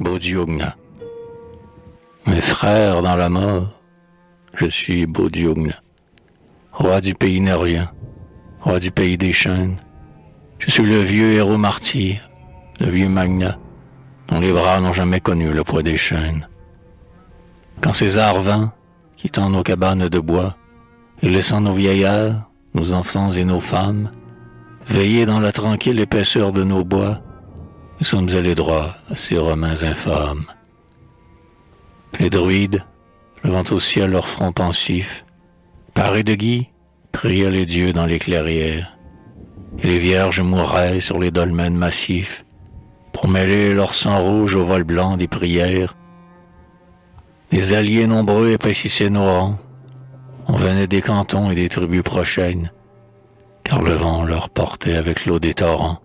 Bodhiogna. Mes frères dans la mort, je suis Bodhiogna, roi du pays nérien, roi du pays des chênes. Je suis le vieux héros martyr, le vieux Magna, dont les bras n'ont jamais connu le poids des chaînes. Quand César vint, quittant nos cabanes de bois, et laissant nos vieillards, nos enfants et nos femmes, veiller dans la tranquille épaisseur de nos bois, nous sommes allés droit à ces Romains infâmes. Les druides, levant au ciel leur front pensif, parés de gui, priaient les dieux dans les clairières, et les vierges mouraient sur les dolmens massifs, pour mêler leur sang rouge au vol blanc des prières. Des alliés nombreux épaississaient nos rangs, on venait des cantons et des tribus prochaines, car le vent leur portait avec l'eau des torrents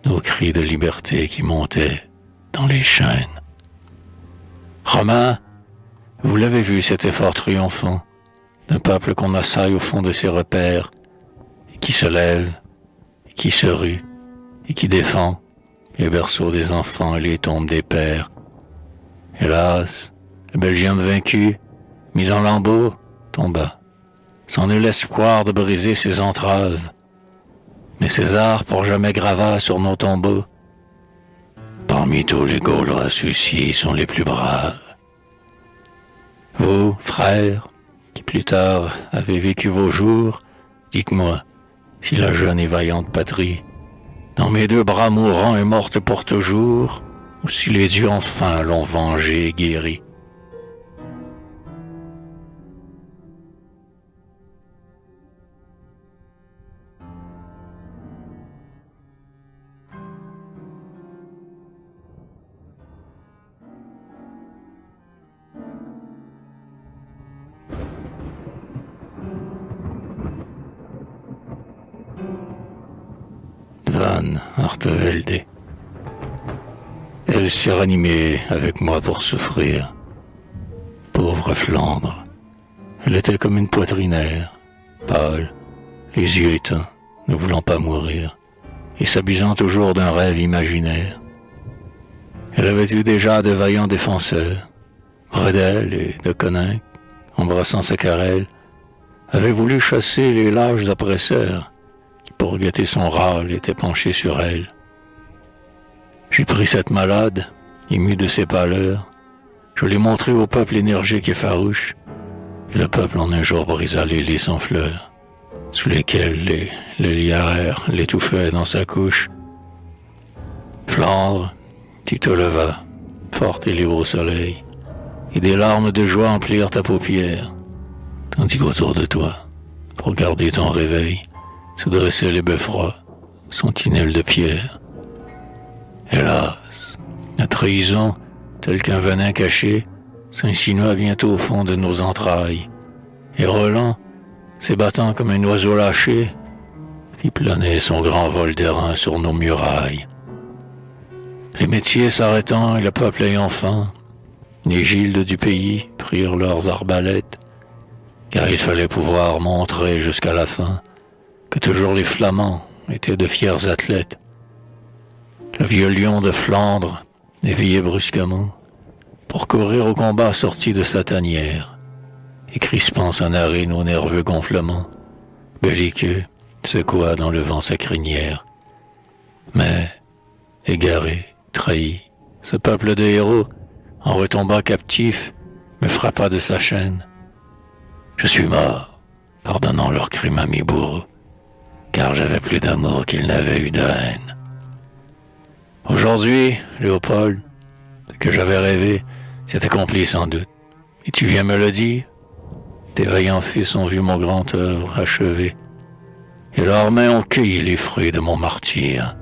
nos cris de liberté qui montaient dans les chênes. Romains, vous l'avez vu cet effort triomphant d'un peuple qu'on assaille au fond de ses repères, et qui se lève, et qui se rue, et qui défend les berceaux des enfants et les tombes des pères. Hélas, le Belgium vaincu, mis en lambeaux, tomba, sans nul espoir de briser ses entraves. Mais César pour jamais grava sur nos tombeaux. Parmi tous les Gaulois, ceux-ci sont les plus braves. Vous, frères, qui plus tard avez vécu vos jours, dites-moi si la jeune et vaillante patrie, dans mes deux bras mourants est morte pour toujours, ou si les dieux enfin l'ont vengée et guérie. Van Artevelde. Elle s'est ranimée avec moi pour souffrir. Pauvre Flandre. Elle était comme une poitrinaire, pâle, les yeux éteints, ne voulant pas mourir, et s'abusant toujours d'un rêve imaginaire. Elle avait eu déjà de vaillants défenseurs. Bredel et de Coninck, embrassant sa querelle, avaient voulu chasser les lâches oppresseurs, pour gâter son râle, était penché sur elle. J'ai pris cette malade, ému de ses pâleurs, je l'ai montré au peuple énergique et farouche, et le peuple en un jour brisa les lits sans fleurs, sous lesquels les liards l'étouffaient dans sa couche. Flandre, tu te levas, forte et libre au soleil, et des larmes de joie emplirent ta paupière, tandis qu'autour de toi, pour garder ton réveil, se dressaient les beffrois, sentinelles de pierre. Hélas, la trahison, telle qu'un venin caché, s'insinua bientôt au fond de nos entrailles, et Roland, s'ébattant comme un oiseau lâché, fit planer son grand vol d'airain sur nos murailles. Les métiers s'arrêtant et le peuple ayant faim, les gildes du pays prirent leurs arbalètes, car il fallait pouvoir montrer jusqu'à la fin que toujours les Flamands étaient de fiers athlètes. Le vieux lion de Flandre, éveillé brusquement, pour courir au combat sorti de sa tanière, et crispant sa narine aux nerveux gonflements, belliqueux, secoua dans le vent sa crinière. Mais, égaré, trahi, ce peuple de héros, en retombant captif, me frappa de sa chaîne. Je suis mort, pardonnant leur crime à mes bourreaux, car j'avais plus d'amour qu'ils n'avaient eu de haine. Aujourd'hui, Léopold, ce que j'avais rêvé s'est accompli sans doute. Et tu viens me le dire? Tes vaillants fils ont vu mon grand œuvre achevée, et leurs mains ont cueilli les fruits de mon martyre.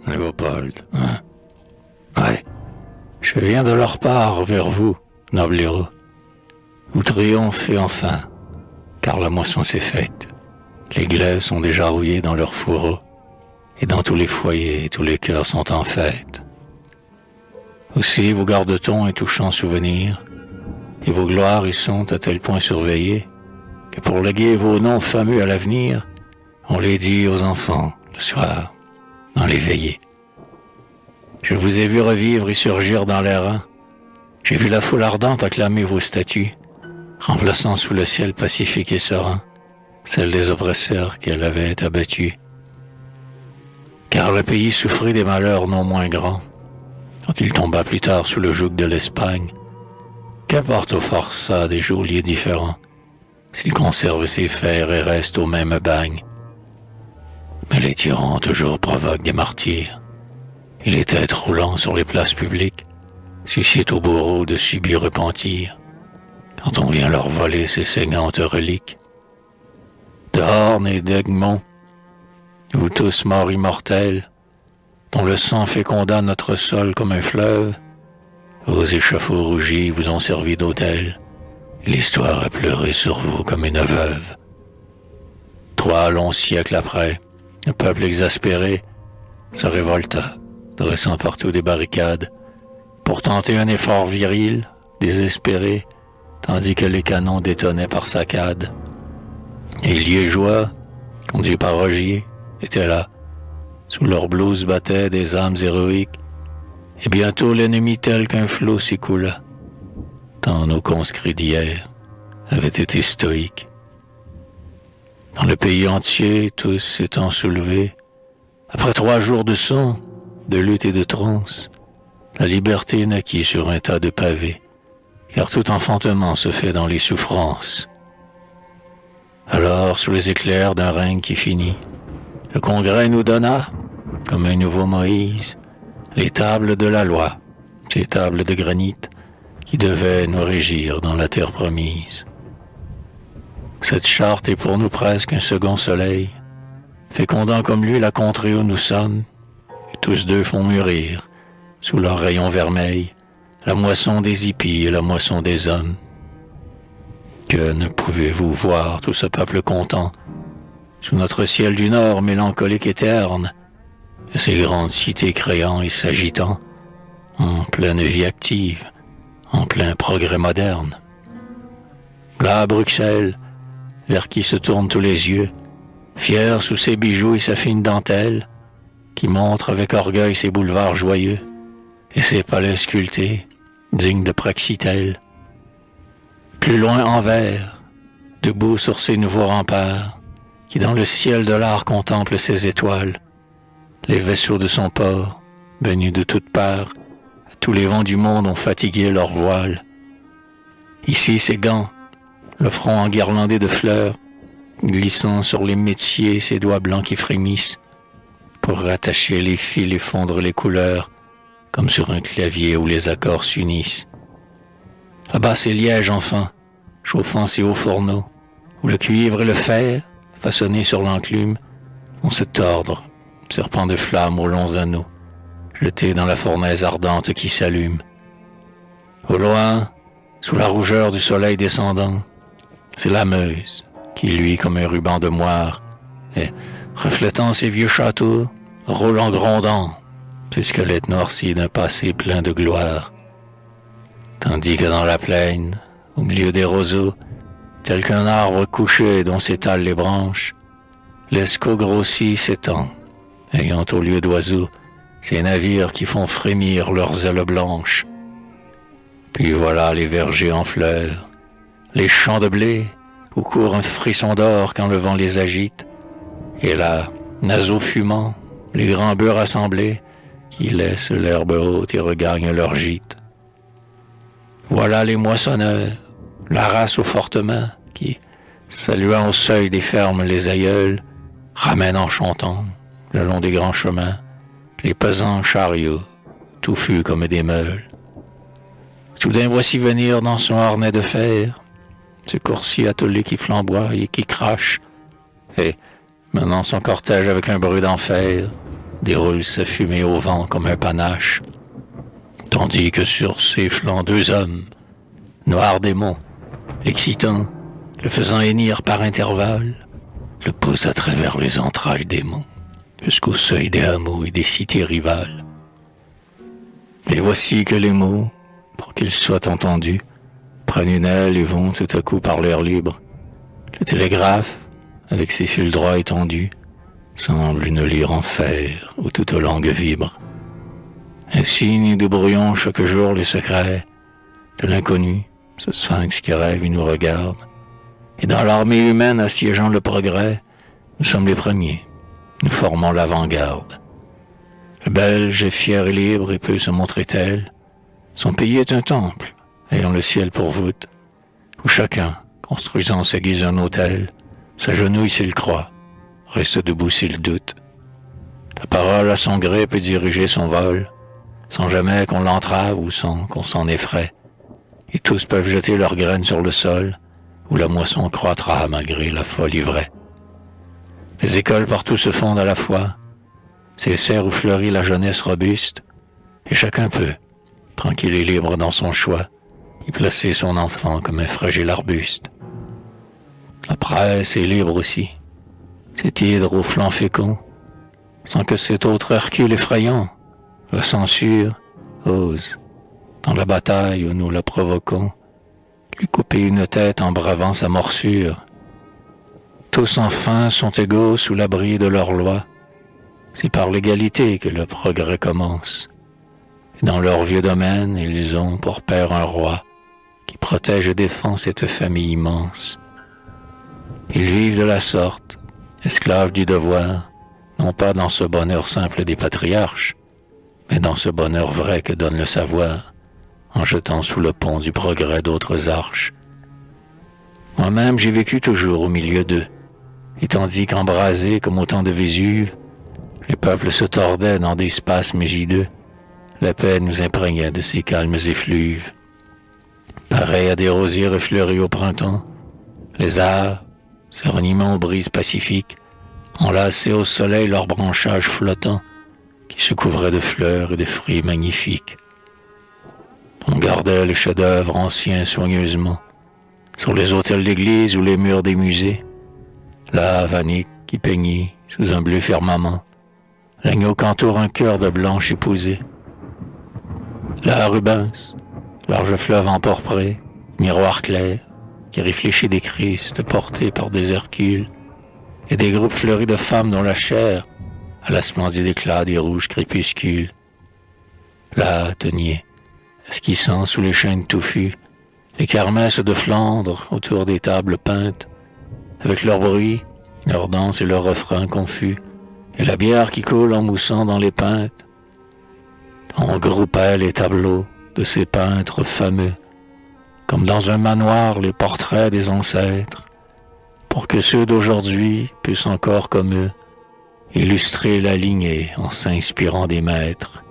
Léopold, hein? Ouais, je viens de leur part vers vous, noble héros. Vous triomphez enfin, car la moisson s'est faite. Les glaives sont déjà rouillés dans leurs fourreaux, et dans tous les foyers, tous les cœurs sont en fête. Aussi vos garde-tons et touchants souvenirs, et vos gloires y sont à tel point surveillées, que pour léguer vos noms fameux à l'avenir, on les dit aux enfants, le soir, dans les veillées. Je vous ai vu revivre et surgir dans les rangs, j'ai vu la foule ardente acclamer vos statues, remplaçant sous le ciel pacifique et serein celle des oppresseurs qu'elle avait abattus. Car le pays souffrit des malheurs non moins grands, quand il tomba plus tard sous le joug de l'Espagne. Qu'importe aux forçats des geôliers différents, s'ils conservent ses fers et restent au même bagne. Mais les tyrans toujours provoquent des martyrs, et les têtes roulant sur les places publiques suscitent aux bourreaux de subir repentir, quand on vient leur voler ces saignantes reliques. De Horn et d'Egmont, vous tous morts immortels, dont le sang féconda notre sol comme un fleuve, vos échafauds rougis vous ont servi d'autel, et l'histoire a pleuré sur vous comme une veuve. 3 longs siècles après, le peuple exaspéré se révolta, dressant partout des barricades, pour tenter un effort viril, désespéré, tandis que les canons détonnaient par saccades. Et les Liégeois, conduits par Rogier, étaient là. Sous leurs blouses battaient des âmes héroïques, et bientôt l'ennemi tel qu'un flot s'écoula, tant nos conscrits d'hier avaient été stoïques. Dans le pays entier, tous s'étant soulevés, après 3 jours de sang, de lutte et de transe, la liberté naquit sur un tas de pavés, car tout enfantement se fait dans les souffrances. Alors, sous les éclairs d'un règne qui finit, le Congrès nous donna, comme un nouveau Moïse, les tables de la loi, ces tables de granit qui devaient nous régir dans la terre promise. Cette charte est pour nous presque un second soleil, fécondant comme lui la contrée où nous sommes, et tous deux font mûrir, sous leurs rayons vermeils, la moisson des hippies et la moisson des hommes. Que ne pouvez-vous voir tout ce peuple content, sous notre ciel du Nord mélancolique et terne, et ces grandes cités créant et s'agitant, en pleine vie active, en plein progrès moderne. Là, Bruxelles, vers qui se tournent tous les yeux, fier sous ses bijoux et sa fine dentelle, qui montre avec orgueil ses boulevards joyeux, et ses palais sculptés, dignes de Praxitèle. Plus loin Anvers, debout sur ses nouveaux remparts, qui dans le ciel de l'art contemple ses étoiles, les vaisseaux de son port, venus de toutes parts, tous les vents du monde ont fatigué leurs voiles. Ici ses gants, le front enguirlandé de fleurs, glissant sur les métiers ses doigts blancs qui frémissent, pour rattacher les fils et fondre les couleurs, comme sur un clavier où les accords s'unissent. Là-bas c'est Liège enfin, chauffant ses hauts fourneaux, où le cuivre et le fer, façonnés sur l'enclume, vont se tordre, serpents de flammes aux longs anneaux, jetés dans la fournaise ardente qui s'allume. Au loin, sous la rougeur du soleil descendant, c'est la Meuse, qui luit comme un ruban de moire, et, reflétant ses vieux châteaux, roule en grondant, ses squelettes noircis d'un passé plein de gloire. Tandis que dans la plaine, au milieu des roseaux, tel qu'un arbre couché dont s'étalent les branches, l'Escaut grossi s'étend, ayant au lieu d'oiseaux ces navires qui font frémir leurs ailes blanches. Puis voilà les vergers en fleurs, les champs de blé, où court un frisson d'or quand le vent les agite, et là, naseaux fumants, les grands bœufs rassemblés, qui laissent l'herbe haute et regagnent leur gîte. Voilà les moissonneurs, la race aux fortes mains, qui, saluant au seuil des fermes les aïeuls, ramènent en chantant, le long des grands chemins, les pesants chariots, touffus comme des meules. Soudain voici venir dans son harnais de fer, ce coursier attelé qui flamboie et qui crache, et, menant son cortège avec un bruit d'enfer, déroule sa fumée au vent comme un panache, tandis que sur ses flancs 2 hommes, noirs démons, l'excitant, le faisant hennir par intervalles, le pousse à travers les entrailles des monts, jusqu'au seuil des hameaux et des cités rivales. Et voici que les mots, pour qu'ils soient entendus, prennent une aile et vont tout à coup par l'air libre. Le télégraphe, avec ses fils droits étendus, semble une lyre en fer où toute langue vibre. Ainsi nous débrouillons chaque jour les secrets de l'inconnu, ce sphinx qui rêve et nous regarde. Et dans l'armée humaine assiégeant le progrès, nous sommes les premiers, nous formons l'avant-garde. Le Belge est fier et libre et peut se montrer tel. Son pays est un temple, ayant le ciel pour voûte, où chacun, construisant s'aiguise un autel, s'agenouille s'il croit, reste debout s'il doute. La parole à son gré peut diriger son vol, sans jamais qu'on l'entrave ou sans qu'on s'en effraie. Et tous peuvent jeter leurs graines sur le sol, où la moisson croîtra malgré la folle ivraie. Des écoles partout se fondent à la fois, ces serres où fleurit la jeunesse robuste, et chacun peut, tranquille et libre dans son choix, y placer son enfant comme un fragile arbuste. La presse est libre aussi, cet hydre au flanc fécond, sans que cet autre Hercule effrayant, la censure, ose, dans la bataille où nous la provoquons, lui couper une tête en bravant sa morsure. Tous enfin sont égaux sous l'abri de leur loi. C'est par l'égalité que le progrès commence. Et dans leur vieux domaine, ils ont pour père un roi qui protège et défend cette famille immense. Ils vivent de la sorte, esclaves du devoir, non pas dans ce bonheur simple des patriarches, mais dans ce bonheur vrai que donne le savoir, en jetant sous le pont du progrès d'autres arches. Moi-même, j'ai vécu toujours au milieu d'eux, et tandis qu'embrasés comme au temps de Vésuve, les peuples se tordaient dans des spasmes hideux, la paix nous imprégnait de ces calmes effluves. Pareils à des rosiers refleuris au printemps, les arbres, se ranimant aux brises pacifiques, enlaçaient au soleil leurs branchages flottants, qui se couvraient de fleurs et de fruits magnifiques. On gardait les chefs-d'œuvre anciens soigneusement, sur les autels d'église ou les murs des musées, là, Vanik qui peignit sous un bleu firmament, l'agneau qu'entoure un cœur de blanche épousée. Là, Rubens, large fleuve emporpré, miroir clair, qui réfléchit des Christ portés par des Hercules, et des groupes fleuris de femmes dont la chair a la splendide éclat des rouges crépuscules. Là, Tenier, esquissant sous les chaînes touffues, les kermesses de Flandre autour des tables peintes, avec leur bruit, leur danse et leur refrain confus, et la bière qui coule en moussant dans les pintes. On groupait les tableaux de ces peintres fameux, comme dans un manoir les portraits des ancêtres, pour que ceux d'aujourd'hui puissent encore comme eux illustrer la lignée en s'inspirant des maîtres.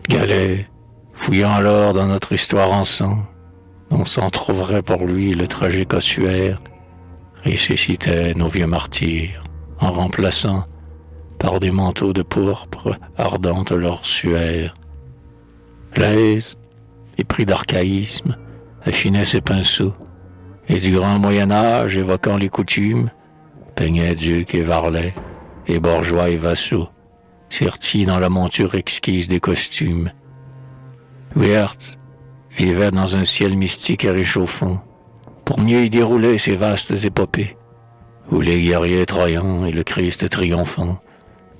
Galais, fouillant alors dans notre histoire en sang, on s'en trouverait pour lui le tragique ossuaire, ressuscitait nos vieux martyrs, en remplaçant par des manteaux de pourpre ardente leur suaire. Blaise, épris d'archaïsme, affinait ses pinceaux, et du grand Moyen-Âge, évoquant les coutumes, peignait ducs et varlets, et bourgeois et vassaux, sertis dans la monture exquise des costumes. Wiertz vivait dans un ciel mystique et réchauffant, pour mieux y dérouler ses vastes épopées, où les guerriers troyens et le Christ triomphant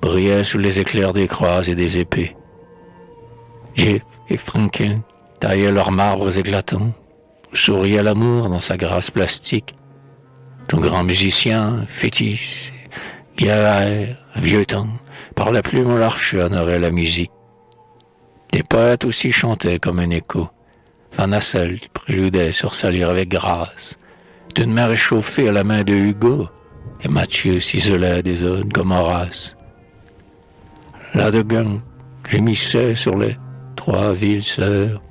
brillaient sous les éclairs des croix et des épées. Gif et Franken taillaient leurs marbres éclatants, où souriait l'amour dans sa grâce plastique. Nos grands musiciens, Fétis, Guéret, Vieux Temps, par la plume l'arche honoraient la musique. Des poètes aussi chantaient comme un écho. Van Hassel préludait sur sa lyre avec grâce, d'une main réchauffée à la main de Hugo, et Mathieu ciselait des odes comme Horace. Là de Gun gémissait sur les 3 villes sœurs.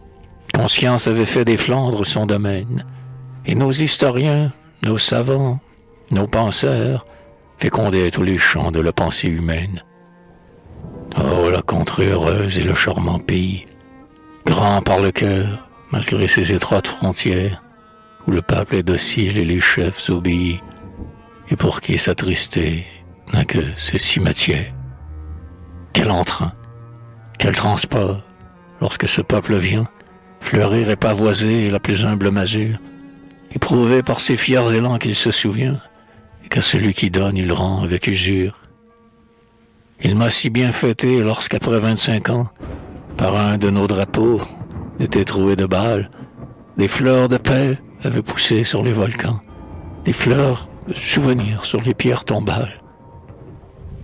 Conscience avait fait des Flandres son domaine, et nos historiens, nos savants, nos penseurs fécondaient tous les champs de la pensée humaine. Oh, la contrée heureuse et le charmant pays, grand par le cœur, malgré ses étroites frontières, où le peuple est docile et les chefs obéis, et pour qui s'attrister n'a que ce cimetière. Quel entrain, quel transport, lorsque ce peuple vient, fleurir et pavoiser la plus humble masure, éprouvé par ces fiers élans qu'il se souvient, et qu'à celui qui donne il rend avec usure. Il m'a si bien fêté lorsqu'après 25 ans, par un de nos drapeaux, était troué de balles, des fleurs de paix avaient poussé sur les volcans, des fleurs de souvenirs sur les pierres tombales.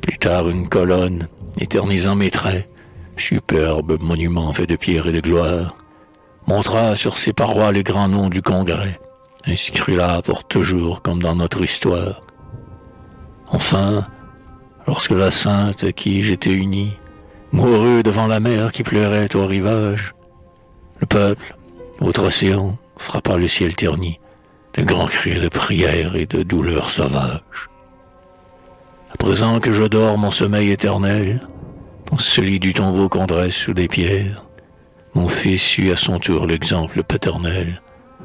Plus tard, une colonne, éternisant mes traits, superbe monument fait de pierre et de gloire, montra sur ses parois les grands noms du Congrès, inscrits là pour toujours comme dans notre histoire. Enfin, lorsque la sainte à qui j'étais uni mourut devant la mer qui pleurait au rivage, le peuple, autre océan, frappa le ciel terni de grands cris de prière et de douleur sauvage. À présent que je dors mon sommeil éternel, dans ce lit du tombeau qu'on dresse sous des pierres, mon fils suit à son tour l'exemple paternel,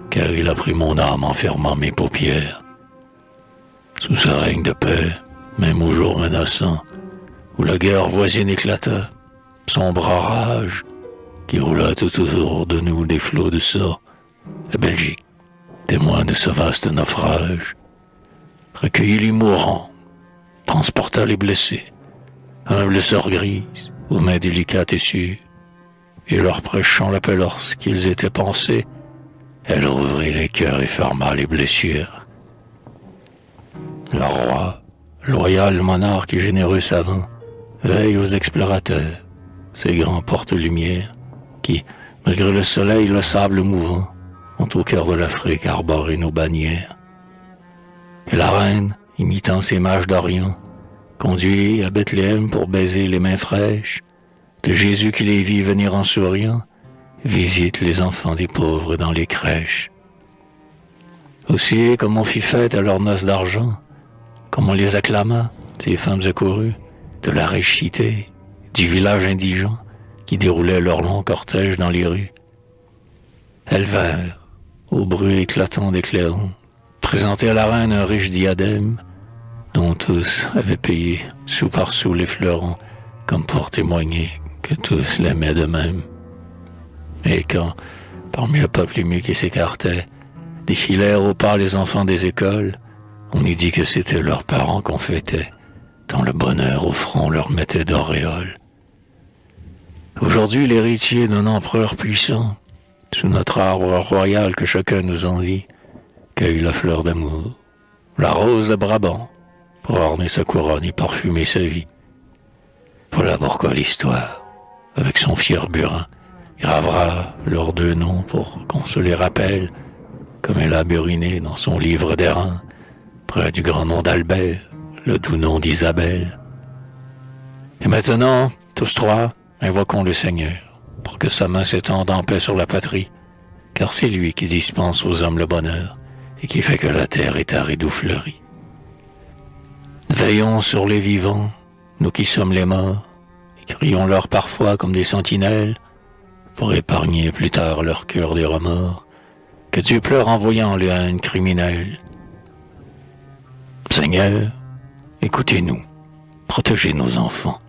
car il a pris mon âme en fermant mes paupières. Sous ce règne de paix, même au jour menaçant, où la guerre voisine éclata, sombre orage, qui roula tout autour de nous des flots de sang, la Belgique, témoin de ce vaste naufrage, recueillit les mourants, transporta les blessés, humble sœur grise, aux mains délicates et sûres, et leur prêchant la paix lorsqu'ils étaient pensés, elle rouvrit les cœurs et ferma les blessures. Le roi, loyal monarque et généreux savant, veille aux explorateurs, ces grands porte-lumière, qui, malgré le soleil et le sable mouvant, ont au cœur de l'Afrique arboré nos bannières. Et la reine, imitant ces mages d'Orient, conduit à Bethléem pour baiser les mains fraîches de Jésus qui les vit venir en souriant, visite les enfants des pauvres dans les crèches. Aussi, comme on fit fête à leurs noces d'argent, comme on les acclama, ces femmes accourues, de la riche cité, du village indigent, qui déroulaient leur long cortège dans les rues. Elles vinrent, au bruit éclatant des clairons, présenter à la reine un riche diadème, dont tous avaient payé sou par sou les fleurons, comme pour témoigner que tous l'aimaient de même. Et quand, parmi le peuple ému qui s'écartait, défilèrent au pas les enfants des écoles, on eût dit que c'était leurs parents qu'on fêtait, tant le bonheur au front leur mettait d'auréoles. Aujourd'hui, l'héritier d'un empereur puissant, sous notre arbre royal que chacun nous envie, cueille la fleur d'amour, la rose de Brabant, pour orner sa couronne et parfumer sa vie. Voilà pourquoi l'histoire, avec son fier burin, gravera leurs deux noms pour qu'on se les rappelle, comme elle a buriné dans son livre d'airain, près du grand nom d'Albert, le doux nom d'Isabelle. Et maintenant, tous trois, invoquons le Seigneur, pour que sa main s'étende en paix sur la patrie, car c'est lui qui dispense aux hommes le bonheur, et qui fait que la terre est aride ou fleurie. Veillons sur les vivants, nous qui sommes les morts, et crions-leur parfois comme des sentinelles, pour épargner plus tard leur cœur des remords, que Dieu pleure en voyant les haines criminelles. Seigneur, écoutez-nous, protégez nos enfants,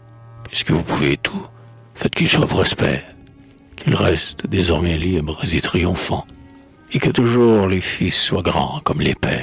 puisque vous pouvez tout, faites qu'ils soient prospères, qu'ils restent désormais libres et triomphants, et que toujours les fils soient grands comme les pères.